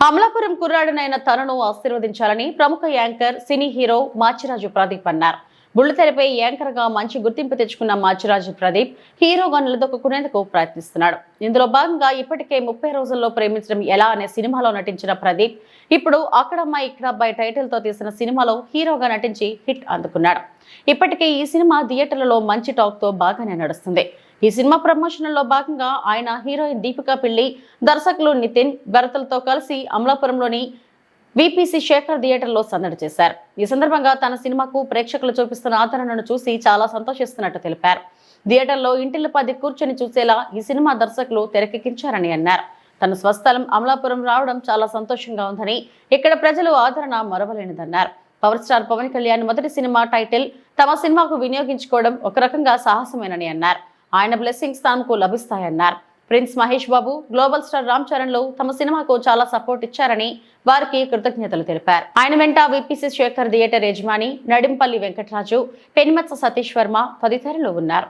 అమలాపురం కుర్రాడునైన తనను ఆశీర్వదించాలని ప్రముఖ anchor cine hero Machiraju Pradeep అన్నారు. బుల్లితెరపై యాంకర్ గా మంచి గుర్తింపు తెచ్చుకున్న మాచిరాజు ప్రదీప్ హీరోగా నిలదొక్కునేందుకు ప్రయత్నిస్తున్నాడు. ఇందులో భాగంగా ఇప్పటికే 30 రోజుల్లో ప్రేమించడం ఎలా అనే సినిమాలో నటించిన ప్రదీప్ ఇప్పుడు అక్కడమ్మాయి ఇక్కడబ్బాయి టైటిల్ తో తీసిన సినిమాలో హీరోగా నటించి హిట్ అందుకున్నాడు. ఇప్పటికే ఈ సినిమా థియేటర్లలో మంచి టాక్ తో బాగానే నడుస్తుంది. ఈ సినిమా ప్రమోషన్లో భాగంగా ఆయన హీరోయిన్ దీపికా పిల్లి, దర్శకులు నితిన్ భరతలతో కలిసి అమలాపురంలోని విపిసి శేఖర్ థియేటర్లో సందడి చేశారు. ఈ సందర్భంగా తన సినిమాకు ప్రేక్షకులు చూపిస్తున్న ఆదరణను చూసి చాలా సంతోషిస్తున్నట్టు తెలిపారు. థియేటర్లో ఇంటిల్లిపాది కూర్చొని చూసేలా ఈ సినిమా దర్శకులు తెరకెక్కించారని అన్నారు. తన స్వస్థలం అమలాపురం రావడం చాలా సంతోషంగా ఉందని, ఇక్కడ ప్రజలు ఆదరణ మరవలేనిదన్నారు. పవర్ స్టార్ పవన్ కళ్యాణ్ మొదటి సినిమా టైటిల్ తమ సినిమాకు వినియోగించుకోవడం ఒక రకంగా సాహసమేనని అన్నారు. ఆయన బ్లెస్సింగ్స్ తమకు లభిస్తాయన్నారు. Prince Mahesh Babu, global star Ram Charan తమ సినిమాకు చాలా సపోర్ట్ ఇచ్చారని వారికి కృతజ్ఞతలు తెలిపారు. ఆయన వెంట విపిసి శేఖర్ థియేటర్ యజమాని నడింపల్లి వెంకటరాజు, పెనిమత్స సతీష్ వర్మ తదితరులు ఉన్నారు.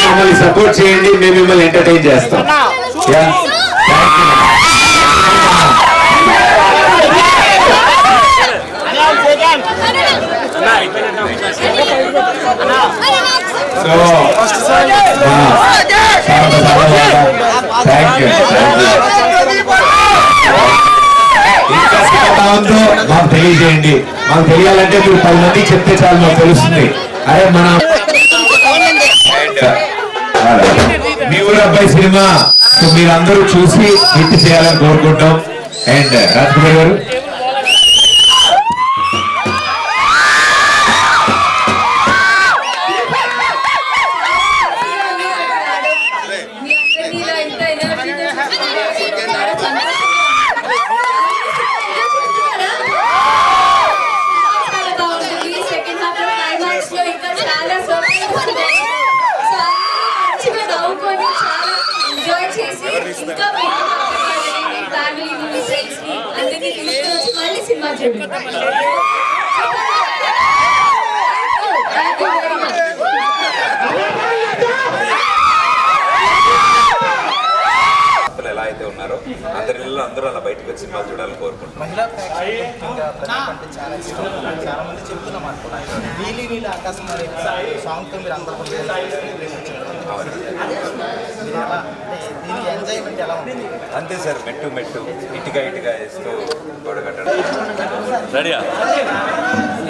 మమ్మల్ని సపోర్ట్ చేయండి, మేము మిమ్మల్ని ఎంటర్టైన్ చేస్తాం. మాకు తెలియజేయండి. మాకు తెలియాలంటే మీరు 10 మందికి చెప్తే చాలు, మాకు తెలుస్తుంది. అరే మన మీ ఊరు అబ్బాయి సినిమా మీరందరూ చూసి హిట్ చేయాలని కోరుకుంటాం. అండ్ రాజ్కుమార్ గారు ఎలా అయితే ఉన్నారో అందరూ అలా బయటకు వచ్చి సినిమాలు చూడాలని కోరుకుంటున్నాం. చాలా మంది చెప్తున్నాం ఆకాశం సాంగ్ తో మీరు అందరూ ఎంజాయ్మెంట్ ఎలా ఉంది? అంతే సార్, మెట్టు ఇటుగా వేస్తూ గోడ కట్టడం.